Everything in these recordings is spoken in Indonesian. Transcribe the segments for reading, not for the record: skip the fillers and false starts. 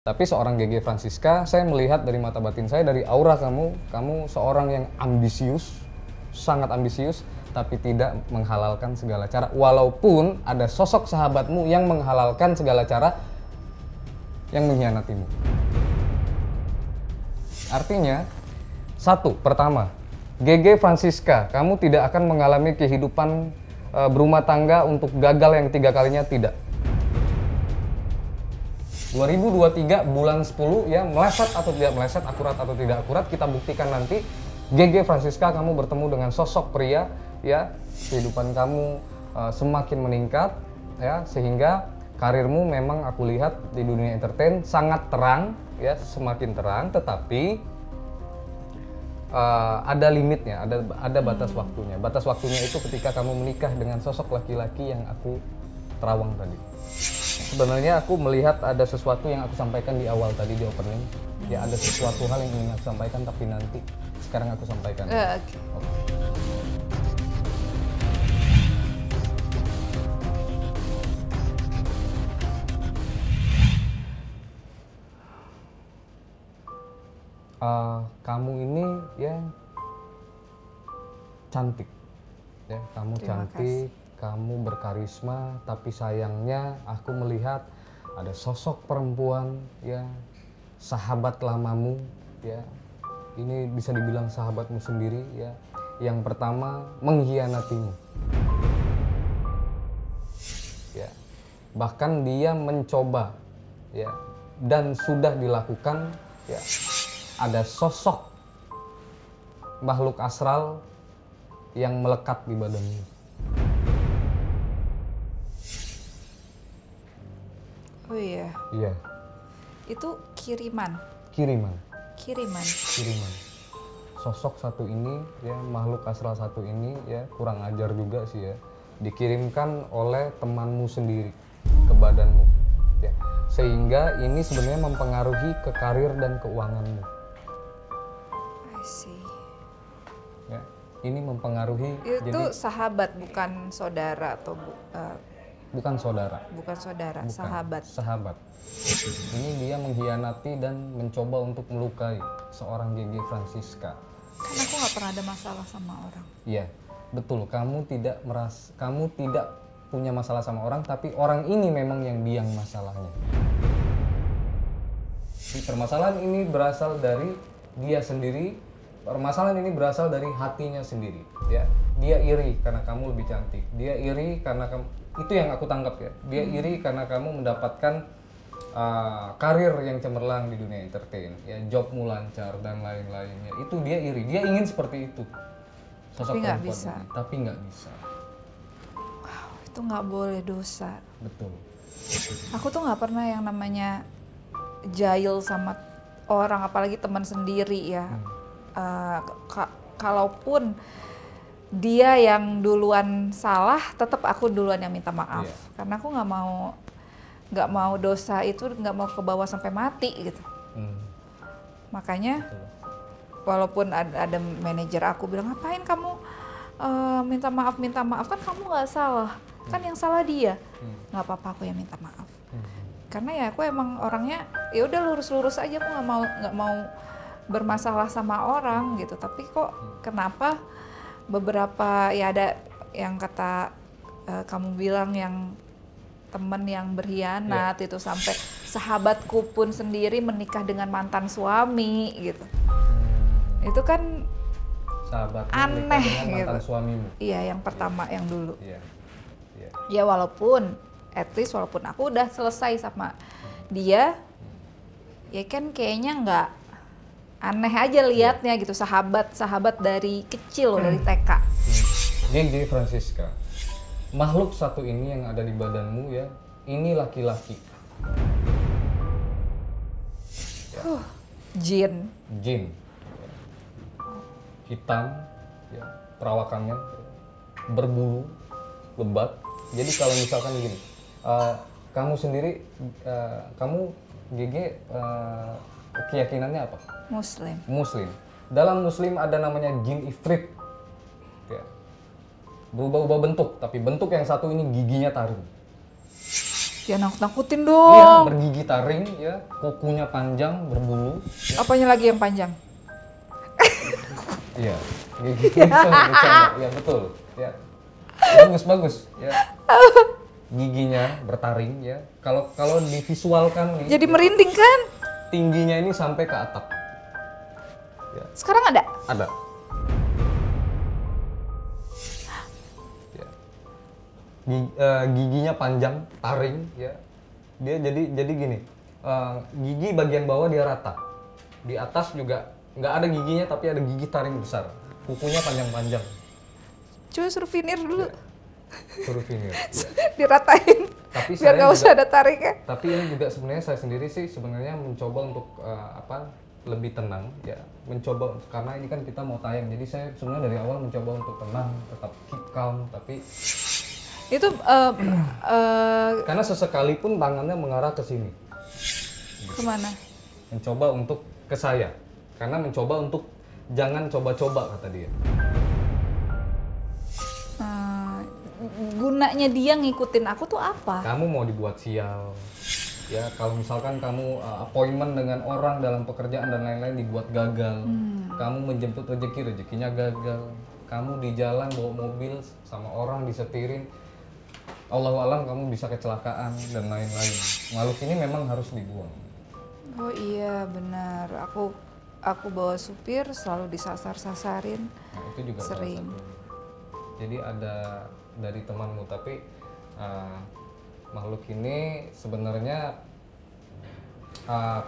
Tapi seorang GG Francisca, saya melihat dari mata batin saya, dari aura kamu seorang yang ambisius, sangat ambisius, tapi tidak menghalalkan segala cara. Walaupun ada sosok sahabatmu yang menghalalkan segala cara, yang mengkhianatimu. Artinya, pertama, GG Francisca, kamu tidak akan mengalami kehidupan berumah tangga untuk gagal yang 3 kalinya, tidak. 2023 bulan 10 ya, meleset atau tidak meleset, akurat atau tidak akurat, kita buktikan nanti. GG Francisca, kamu bertemu dengan sosok pria ya, kehidupan kamu semakin meningkat ya, sehingga karirmu memang aku lihat di dunia entertain sangat terang ya, semakin terang, tetapi ada limitnya, ada batas waktunya. Batas waktunya itu ketika kamu menikah dengan sosok laki-laki yang aku terawang tadi. Sebenarnya aku melihat ada sesuatu yang aku sampaikan di awal tadi di opening. Ya, ada sesuatu hal yang ingin aku sampaikan, tapi nanti sekarang aku sampaikan. Okay. Kamu ini ya cantik, ya kamu cantik, kamu berkarisma, tapi sayangnya aku melihat ada sosok perempuan ya, sahabat lamamu ya, ini bisa dibilang sahabatmu sendiri ya, yang pertama mengkhianatimu ya, bahkan dia mencoba ya, dan sudah dilakukan ya. Ada sosok makhluk astral yang melekat di badanmu. Oh iya. Iya. Itu kiriman. Kiriman. Kiriman. Kiriman. Sosok satu ini ya, makhluk astral satu ini ya, kurang ajar juga sih ya. Dikirimkan oleh temanmu sendiri ke badanmu. Ya. Sehingga ini sebenarnya mempengaruhi ke karir dan keuanganmu. Ya, ini mempengaruhi. Itu jadi, sahabat bukan saudara atau bukan saudara. Bukan saudara, Bukan, sahabat. Sahabat. Ini dia mengkhianati dan mencoba untuk melukai seorang GG Francisca. Karena aku nggak pernah ada masalah sama orang. Iya, betul. Kamu tidak punya masalah sama orang, tapi orang ini memang yang biang masalahnya. Permasalahan ini berasal dari dia sendiri. Permasalahan ini berasal dari hatinya sendiri ya. Dia iri karena kamu lebih cantik, dia iri karena kamu, itu yang aku tangkap ya, dia iri karena kamu mendapatkan karir yang cemerlang di dunia entertain ya, jobmu lancar dan lain-lainnya. Itu dia iri, dia ingin seperti itu sosok tapi nggak perempuan bisa ini, tapi nggak bisa. Wow, itu nggak boleh, dosa. Betul. Aku tuh nggak pernah yang namanya jahil sama orang, apalagi teman sendiri ya. Kalaupun dia yang duluan salah, tetap aku duluan yang minta maaf. Karena aku nggak mau dosa itu nggak mau ke bawah sampai mati gitu. Makanya walaupun ada manajer aku bilang, ngapain kamu minta maaf, kan kamu nggak salah, kan yang salah dia. Nggak apa-apa, aku yang minta maaf. Karena ya aku emang orangnya ya udah lurus-lurus aja, aku nggak mau bermasalah sama orang gitu. Tapi kok kenapa beberapa ya ada yang kata kamu bilang yang temen yang berkhianat itu, sampai sahabatku pun sendiri menikah dengan mantan suami gitu. Itu kan Sahabatmu aneh menikah dengan mantan gitu. suamimu. Iya, yang pertama yang dulu. Iya. Ya walaupun at least walaupun aku udah selesai sama dia, ya kan kayaknya nggak, aneh aja liatnya gitu, sahabat dari kecil loh, dari TK. GG Francisca, makhluk satu ini yang ada di badanmu ya, ini laki-laki. Jin. Hitam, ya, perawakannya berbulu, lebat. Jadi kalau misalkan gini, kamu sendiri, kamu GG keyakinannya apa? Muslim. Dalam Muslim ada namanya jin ifrit. Ya. Berubah-ubah bentuk, tapi bentuk yang satu ini giginya taring. Ya nakut-nakutin Iya, dong. bergigi taring ya, kukunya panjang, berbulu. Apanya lagi yang panjang? Iya, gigi itu bercanda. Ya betul. Ya. Bagus ya. Giginya bertaring ya. Kalau divisualkan nih. Jadi merinding kan? Tingginya ini sampai ke atap. Ya. Sekarang ada? Ada. Ya. Giginya panjang, taring ya. Dia jadi gini. Gigi bagian bawah dia rata. Di atas juga nggak ada giginya tapi ada gigi taring besar. Kukunya panjang-panjang. Coba suruh finir dulu. Ya. Suruh finir. Ya. Diratain. Tapi biar nggak usah juga, ada tariknya. Tapi ini juga sebenarnya saya sendiri sih sebenarnya mencoba untuk lebih tenang ya, mencoba karena ini kan kita mau tayang, jadi saya sebenarnya dari awal mencoba untuk tenang, tetap keep calm, tapi itu karena sesekalipun tangannya mengarah ke sini, kemana? mencoba untuk ke saya, karena mencoba untuk jangan coba-coba kata dia. Gunanya dia ngikutin aku tuh apa? Kamu mau dibuat sial. Ya, kalau misalkan kamu appointment dengan orang dalam pekerjaan dan lain-lain dibuat gagal, kamu menjemput rezeki, rezekinya gagal, kamu di jalan bawa mobil sama orang disetirin, Allahualam kamu bisa kecelakaan dan lain-lain. Makhluk ini memang harus dibuang. Oh iya benar, aku bawa supir selalu disasar-sasarin. Nah, itu juga salah sering. satu. Jadi ada dari temanmu, tapi makhluk ini sebenarnya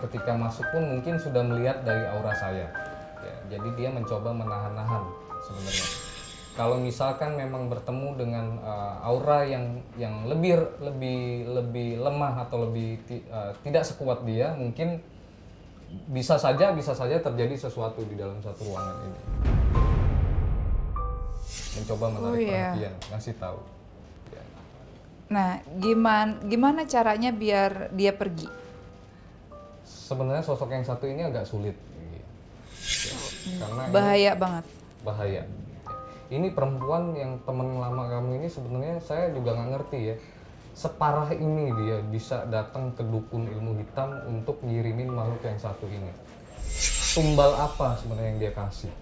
ketika masuk pun mungkin sudah melihat dari aura saya ya, jadi dia mencoba menahan-nahan sebenarnya. Kalau misalkan memang bertemu dengan aura yang lebih lemah atau lebih tidak sekuat dia, mungkin bisa saja terjadi sesuatu di dalam satu ruangan ini. Mencoba menarik perhatian, ngasih tahu. Nah, gimana caranya biar dia pergi? Sebenarnya sosok yang satu ini agak sulit, ya. Karena bahaya banget. Bahaya. Ini perempuan yang teman lama kamu ini sebenarnya saya juga nggak ngerti ya. Separah ini dia bisa datang ke dukun ilmu hitam untuk ngirimin makhluk yang satu ini. Tumbal apa sebenarnya yang dia kasih?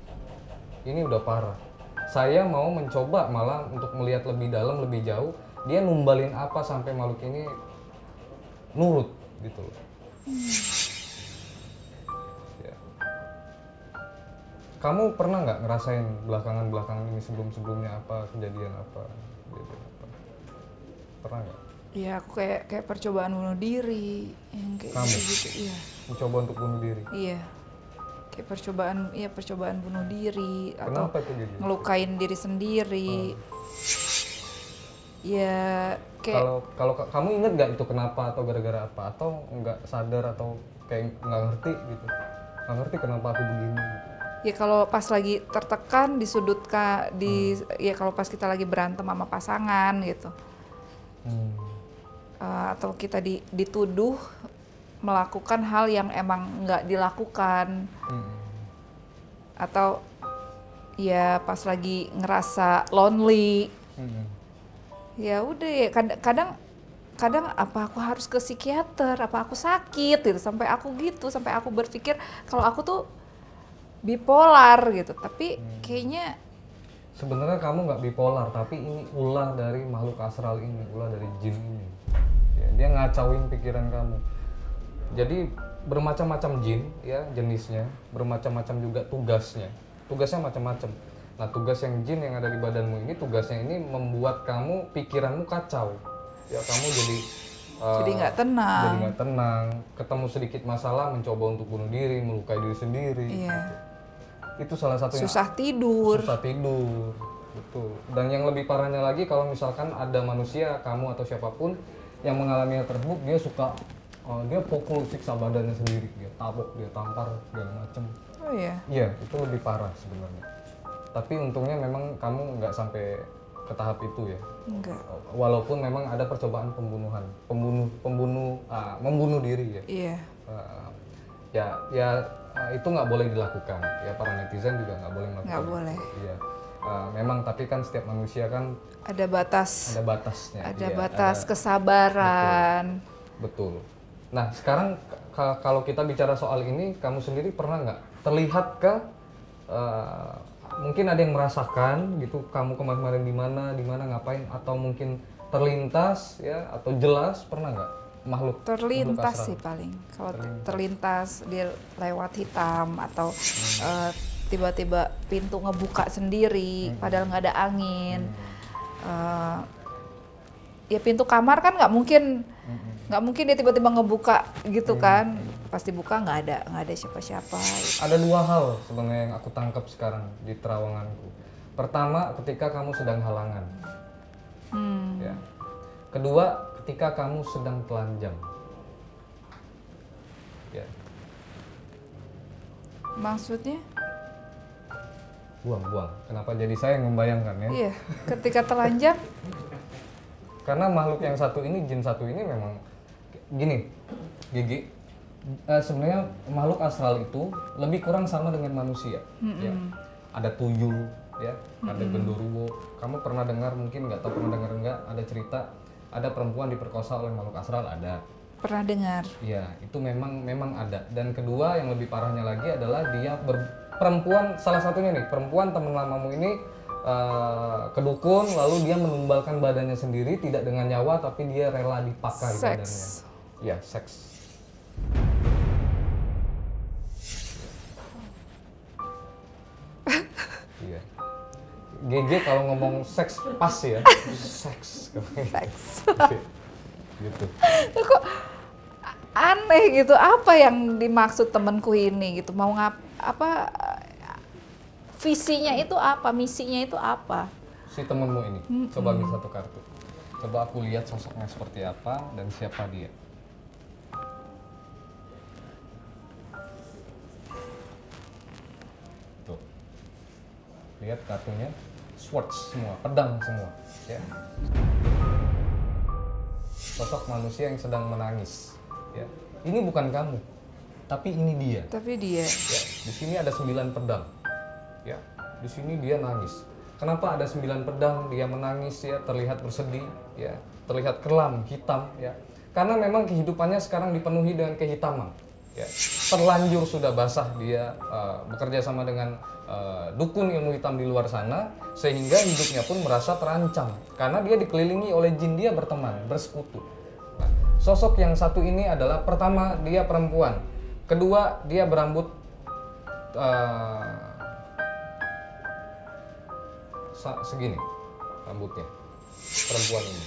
Ini udah parah. Saya mau mencoba malah untuk melihat lebih dalam, lebih jauh. Dia numbalin apa sampai makhluk ini nurut gitu loh. Ya. Kamu pernah nggak ngerasain belakangan ini sebelumnya apa kejadian apa? Pernah nggak? Iya, aku kayak percobaan bunuh diri yang kayak Kamu? gitu. Iya. Mencoba untuk bunuh diri. Iya. Kayak percobaan bunuh diri. Kenapa atau itu jadi? ngelukain diri sendiri. Ya kayak Kalau kamu inget nggak itu kenapa atau gara-gara apa, atau nggak sadar atau kayak nggak ngerti gitu, nggak ngerti kenapa aku begini gitu. ya kalau pas lagi tertekan disudutkan ya kalau pas kita lagi berantem sama pasangan gitu. Atau kita dituduh melakukan hal yang emang nggak dilakukan. Atau ya pas lagi ngerasa lonely. Ya udah ya kadang apa aku harus ke psikiater, apa aku sakit gitu, sampai aku berpikir kalau aku tuh bipolar gitu, tapi kayaknya Sebenarnya kamu nggak bipolar, tapi ini ulah dari makhluk astral ini, ulah dari jin ini. Ya, dia ngacauin pikiran kamu. Jadi bermacam-macam jin ya jenisnya, bermacam-macam juga tugasnya macam-macam. Nah, tugas yang jin yang ada di badanmu ini, tugasnya ini membuat kamu, pikiranmu kacau. Ya, kamu jadi nggak tenang. Jadi nggak tenang. Ketemu sedikit masalah, mencoba untuk bunuh diri, melukai diri sendiri. Iya. Itu salah satunya. Susah tidur. Betul. Dan yang lebih parahnya lagi, kalau misalkan ada manusia, kamu atau siapapun yang mengalami hal tersebut, dia suka dia pukul, siksa badannya sendiri, dia tabok, dia tampar, segala macem. Oh iya. Iya, itu lebih parah sebenarnya. Tapi untungnya memang kamu nggak sampai ke tahap itu ya. Enggak. Walaupun memang ada percobaan pembunuhan, membunuh diri ya. Iya. Ya itu nggak boleh dilakukan. Ya para netizen juga nggak boleh melakukan. Nggak boleh. Iya. memang tapi kan setiap manusia kan ada batasnya, ada batas kesabaran. betul. Nah sekarang kalau kita bicara soal ini, kamu sendiri pernah nggak terlihat mungkin ada yang merasakan gitu, kamu kemarin di mana ngapain, atau mungkin terlintas ya, atau jelas, pernah nggak makhluk Terlintas sih paling. Kalau terlintas dia lewat hitam atau tiba-tiba pintu ngebuka sendiri padahal nggak ada angin. Ya pintu kamar kan nggak mungkin dia tiba-tiba ngebuka gitu kan. Pasti buka nggak ada siapa-siapa. Ada dua hal sebenarnya yang aku tangkap sekarang di terawanganku. Pertama, ketika kamu sedang halangan. Ya. Kedua, ketika kamu sedang telanjang. Ya. Maksudnya? Buang. Kenapa jadi saya yang membayangkan ya? Iya, ketika telanjang. Karena makhluk yang satu ini, jin satu ini memang gini, Gigi. Sebenarnya makhluk astral itu lebih kurang sama dengan manusia. Ya. Ada tuyul, ya, ada genderuwo. Kamu pernah dengar, mungkin nggak tahu pernah dengar nggak, ada cerita ada perempuan diperkosa oleh makhluk astral, ada. Pernah dengar. Iya, itu memang ada. Dan kedua yang lebih parahnya lagi adalah dia perempuan, salah satunya nih, perempuan teman lamamu ini kedukun, lalu dia menumbalkan badannya sendiri, tidak dengan nyawa tapi dia rela dipakai badannya. Iya, seks. Iya. GG kalau ngomong seks pas ya. Seks. Gitu. Kok aneh gitu, apa yang dimaksud temanku ini gitu, mau visinya itu apa, misinya itu apa? Si temenmu ini, coba ambil satu kartu. Coba aku lihat sosoknya seperti apa dan siapa dia. Tuh. Lihat kartunya, swords semua, pedang semua, ya. Sosok manusia yang sedang menangis, ya. Ini bukan kamu, tapi ini dia. Ya, di sini ada 9 pedang, ya. Di sini dia nangis. Kenapa ada 9 pedang? Dia menangis, ya, terlihat bersedih, ya, terlihat kelam, hitam, ya. Karena memang kehidupannya sekarang dipenuhi dengan kehitaman, ya. Terlanjur sudah basah dia bekerja sama dengan dukun ilmu hitam di luar sana, sehingga hidupnya pun merasa terancam karena dia dikelilingi oleh jin, dia berteman, bersekutu. Nah, sosok yang satu ini adalah, pertama dia perempuan, kedua dia berambut segini rambutnya, perempuan ini,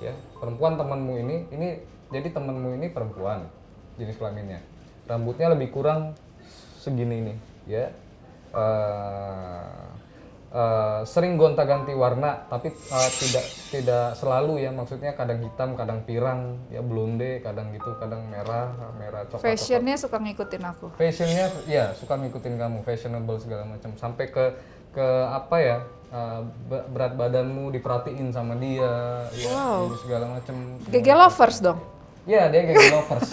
ya, perempuan temanmu ini jadi temanmu ini perempuan, jenis kelaminnya, rambutnya lebih kurang segini ini, ya. Sering gonta-ganti warna, tapi tidak selalu, ya, maksudnya kadang hitam, kadang pirang, ya, blonde, kadang gitu, kadang merah coklat. Fashionnya suka ngikutin aku. Fashionnya, ya, suka ngikutin kamu, fashionable segala macam, sampai ke apa ya, berat badanmu diperhatiin sama dia, ya, segala macam. GG lovers dong. Ya, dia GG lovers.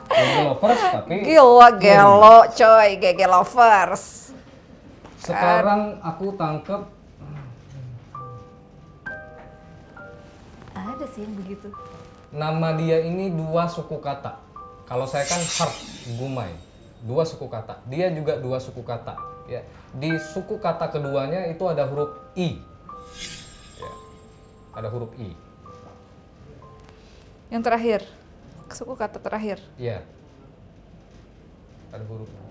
GG lovers tapi gila gelo coy, GG lovers. Sekarang aku tangkep ada sih yang begitu. Nama dia ini 2 suku kata. Kalau saya kan Harp Gumai, 2 suku kata. Dia juga 2 suku kata. Ya, di suku kata keduanya itu ada huruf I. Ya, ada huruf I. Yang terakhir, suku kata terakhir. Ya, ada huruf I.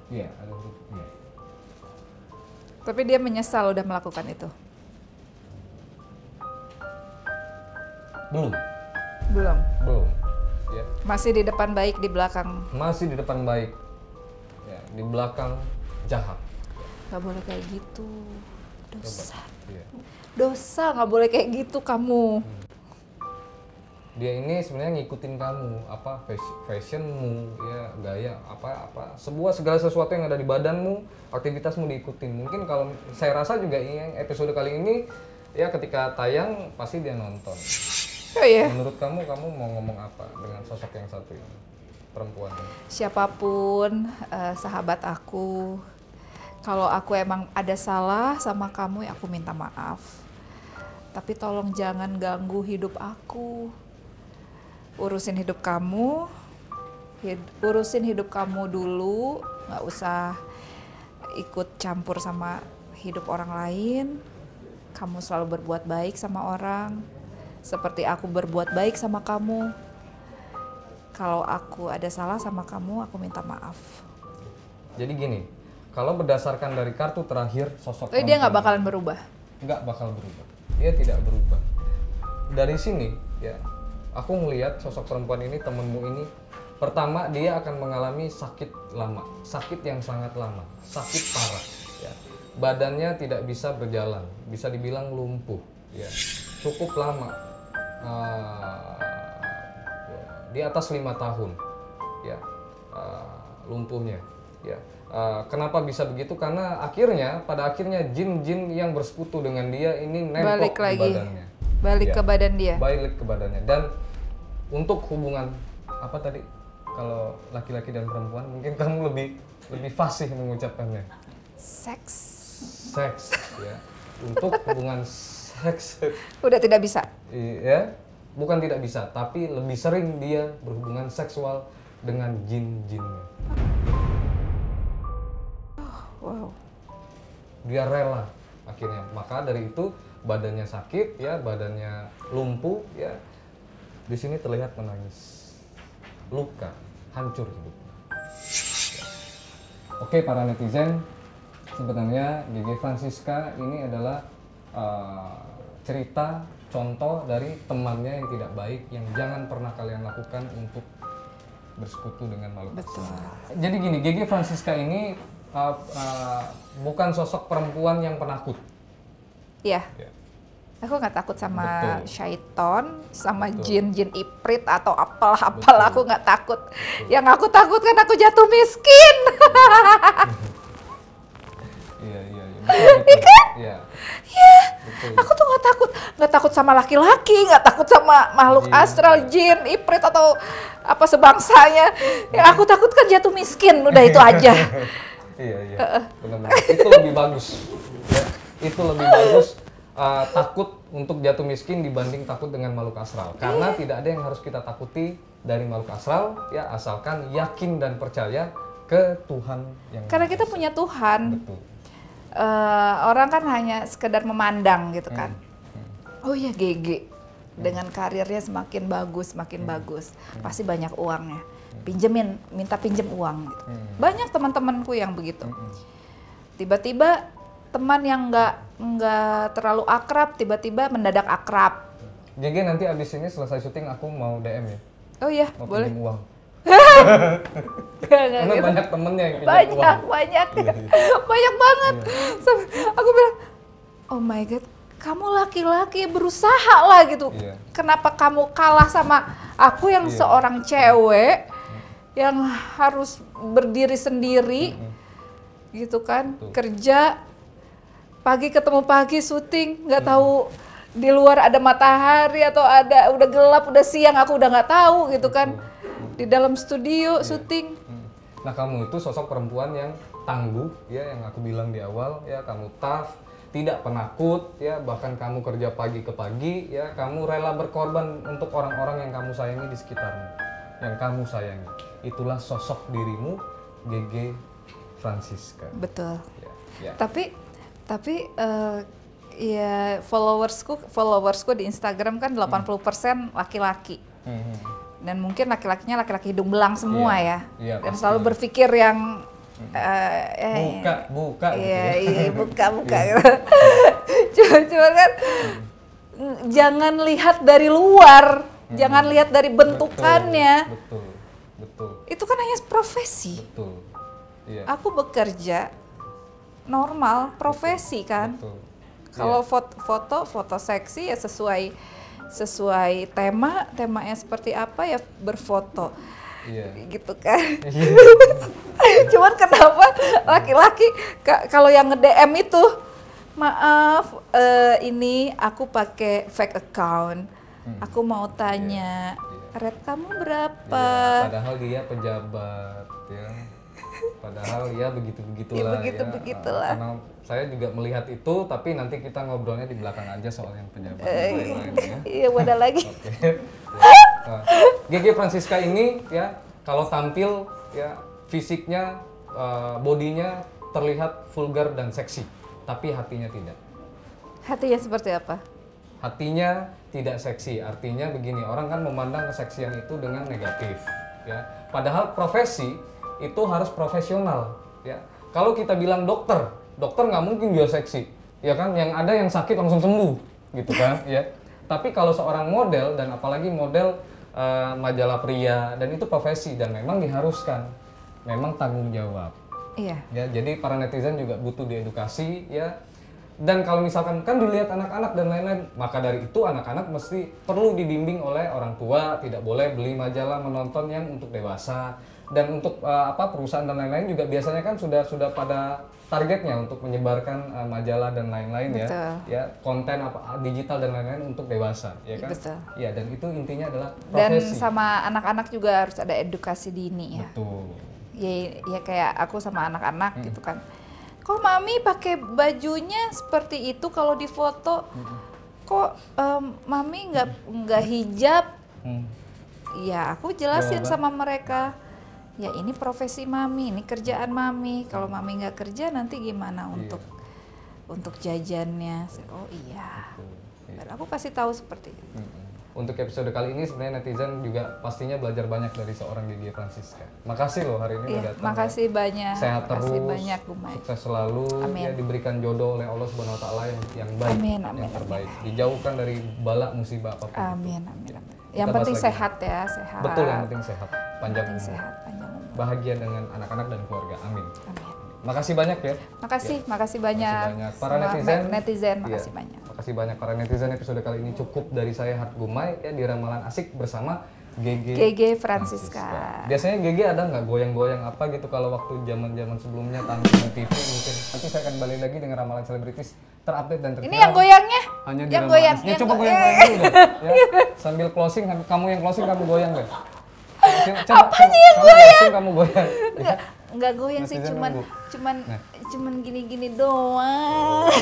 Iya, ada huruf I. Tapi dia menyesal udah melakukan itu. Belum. Ya. Masih di depan baik, di belakang. Masih di depan baik. Ya, di belakang jahat. Gak boleh kayak gitu. Dosa. Iya. Dosa, gak boleh kayak gitu kamu. Dia ini sebenarnya ngikutin kamu, apa fashionmu, ya, gaya, apa segala sesuatu yang ada di badanmu, aktivitasmu diikutin. Mungkin kalau saya rasa juga yang episode kali ini, ya, ketika tayang pasti dia nonton. Oh iya. Menurut kamu mau ngomong apa dengan sosok yang satu ini, perempuan ini? Siapapun sahabat aku, kalau aku emang ada salah sama kamu, ya aku minta maaf. Tapi tolong jangan ganggu hidup aku. Urusin hidup kamu, urusin hidup kamu dulu, nggak usah ikut campur sama hidup orang lain. Kamu selalu berbuat baik sama orang, seperti aku berbuat baik sama kamu. Kalau aku ada salah sama kamu, aku minta maaf. Jadi gini, kalau berdasarkan dari kartu terakhir sosok Dia nggak bakalan berubah. Nggak bakal berubah. Dia tidak berubah. Dari sini ya, aku melihat sosok perempuan ini, temenmu ini, pertama dia akan mengalami sakit lama, sakit yang sangat lama, sakit parah. Ya. Badannya tidak bisa berjalan, bisa dibilang lumpuh. Ya. Cukup lama, di atas 5 tahun, ya, lumpuhnya. Ya. Kenapa bisa begitu? Karena pada akhirnya jin-jin yang bersekutu dengan dia ini nempel di badannya. Balik ke badan dia. Balik ke badannya. Dan untuk hubungan apa tadi? Kalau laki-laki dan perempuan, mungkin kamu lebih fasih mengucapkannya. Seks. Ya. Untuk hubungan seks. Udah tidak bisa. Iya, bukan tidak bisa, tapi lebih sering dia berhubungan seksual dengan jin-jinnya. Wow. Dia rela akhirnya. Maka dari itu badannya sakit, ya, badannya lumpuh, ya. Di sini terlihat menangis, luka, hancur hidupnya. Oke, para netizen, sebenarnya GG Francisca ini adalah cerita contoh dari temannya yang tidak baik, yang jangan pernah kalian lakukan untuk bersekutu dengan makhluk. Betul. Jadi gini, GG Francisca ini bukan sosok perempuan yang penakut. Iya. Ya. Aku nggak takut sama Betul. syaiton, sama Betul. jin-jin iprit atau apalah. Aku nggak takut. Betul. Yang aku takut kan aku jatuh miskin. Iya. Betul. Iya. Iya. Betul. Aku tuh nggak takut sama laki-laki, nggak takut sama makhluk Jin. astral, jin, iprit atau apa sebangsanya. Yang aku takut kan jatuh miskin, udah itu aja. Iya. Benar-benar. Itu lebih bagus. Ya. Itu lebih bagus. Takut untuk jatuh miskin dibanding takut dengan makhluk astral, karena tidak ada yang harus kita takuti dari makhluk astral, ya, asalkan yakin dan percaya ke Tuhan yang Karena Maha kita Esa. punya Tuhan. Betul. Orang kan hanya sekedar memandang gitu kan. Oh ya GG dengan karirnya semakin bagus, pasti banyak uangnya. Minta pinjem uang gitu. Banyak teman-temanku yang begitu. Tiba-tiba teman yang nggak terlalu akrab tiba-tiba mendadak akrab. GG nanti abis ini selesai syuting aku mau DM ya. Oh iya, Mau boleh. pinjem uang. Nggak Karena gitu. banyak temennya yang pinjam uang. Banyak Iya. banyak banget. Sampai aku bilang, oh my god, kamu laki-laki berusaha lah gitu. Iya. Kenapa kamu kalah sama aku yang Iya. seorang cewek yang harus berdiri sendiri, gitu kan? Betul. Kerja pagi ketemu pagi syuting, nggak tahu di luar ada matahari atau ada udah gelap, udah siang, aku udah nggak tahu gitu kan. Di dalam studio syuting. Nah, kamu itu sosok perempuan yang tangguh, ya, yang aku bilang di awal, ya, kamu tough, tidak penakut, ya, bahkan kamu kerja pagi ke pagi, ya, kamu rela berkorban untuk orang-orang yang kamu sayangi di sekitarmu, yang kamu sayangi. Itulah sosok dirimu, GG Francisca. Betul. Ya. Tapi ya followersku di Instagram kan 80% laki-laki. Dan mungkin laki-lakinya laki-laki hidung belang semua Iya. ya. Iya, Dan pasti. selalu berpikir yang buka gitu iya, ya. iya, buka cuma kan jangan lihat dari luar, jangan lihat dari bentukannya. Betul. Itu kan hanya profesi. Betul. Iya. Aku bekerja normal, profesi kan. Betul. Kalau Iya. foto seksi ya sesuai temanya seperti apa ya berfoto. Iya. Gitu kan. Cuman kenapa laki-laki kalau yang nge-DM itu, maaf ini aku pakai fake account. Aku mau tanya, rate kamu berapa? Iya, padahal dia pejabat, ya. Padahal ya begitu-begitulah. Ya, begitu-begitulah. Karena saya juga melihat itu, tapi nanti kita ngobrolnya di belakang aja soal yang pejabat dan lain-lain ya. Iya, ada lagi. Oke. Nah, GG Francisca ini ya kalau tampil ya fisiknya, bodinya terlihat vulgar dan seksi, tapi hatinya tidak. Hatinya seperti apa? Hatinya tidak seksi, artinya begini, orang kan memandang keseksian itu dengan negatif ya. Padahal profesi itu harus profesional ya. Kalau kita bilang dokter nggak mungkin juga seksi ya kan, yang ada yang sakit langsung sembuh gitu kan ya. Tapi kalau seorang model, dan apalagi model majalah pria, dan itu profesi dan memang diharuskan, memang tanggung jawab. Iya. Ya, jadi para netizen juga butuh diedukasi ya. Dan kalau misalkan kan dilihat anak-anak dan lain-lain, maka dari itu anak-anak mesti perlu dibimbing oleh orang tua, tidak boleh beli majalah menonton yang untuk dewasa. Dan untuk perusahaan dan lain-lain juga biasanya kan sudah pada targetnya untuk menyebarkan majalah dan lain-lain ya konten digital dan lain-lain untuk dewasa ya kan. Betul. Ya, dan itu intinya adalah profesi. Dan sama anak-anak juga harus ada edukasi dini ya. Betul. Ya kayak aku sama anak-anak gitu kan. Kok mami pakai bajunya seperti itu kalau di foto? Kok mami nggak hijab? Ya aku jelasin sama mereka. Ya ini profesi mami, ini kerjaan mami. Kalau mami nggak kerja nanti gimana untuk jajannya? Oh iya. Dan aku kasih tahu seperti itu. Untuk episode kali ini sebenarnya netizen juga pastinya belajar banyak dari seorang GG Francisca. Makasih loh hari ini udah datang. Makasih banyak. Sehat makasih terus. Banyak, Gumai. Sukses selalu. Amin. Ya diberikan jodoh oleh Allah Subhanahu Wa Taala yang baik, Amin, yang terbaik. Dijauhkan dari bala musibah apapun. Amin. Yang penting sehat ya, sehat. Betul, yang penting sehat. Panjang umur. Sehat, panjang umur. Bahagia dengan anak-anak dan keluarga. Amin. Amin. Makasih banyak ya. Makasih banyak. Para netizen, makasih banyak. Makasih banyak para netizen, episode kali ini cukup dari saya Hart Gumai ya di Ramalan Asik bersama GG Francisca. Biasanya GG ada nggak goyang-goyang apa gitu kalau waktu zaman sebelumnya tampil di TV mungkin. Nanti saya akan balik lagi dengan ramalan selebritis terupdate dan terviral. Ini yang goyangnya? Hanya di yang Ramalan goyang. Asik. Ya, coba goyang dulu deh. Ya. Sambil closing, kamu yang closing, kamu goyang deh. Apanya yang goyang? Kamu goyang. Enggak goyang sih, cuman gini-gini doang.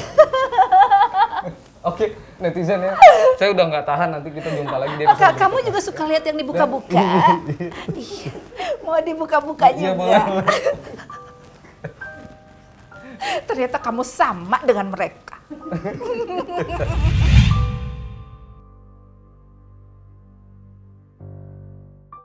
Oke, netizen ya. Saya udah nggak tahan, nanti kita jumpa lagi di episode kamu juga suka lihat yang dibuka-buka. Mau dibuka-buka juga. Boleh. Ternyata kamu sama dengan mereka.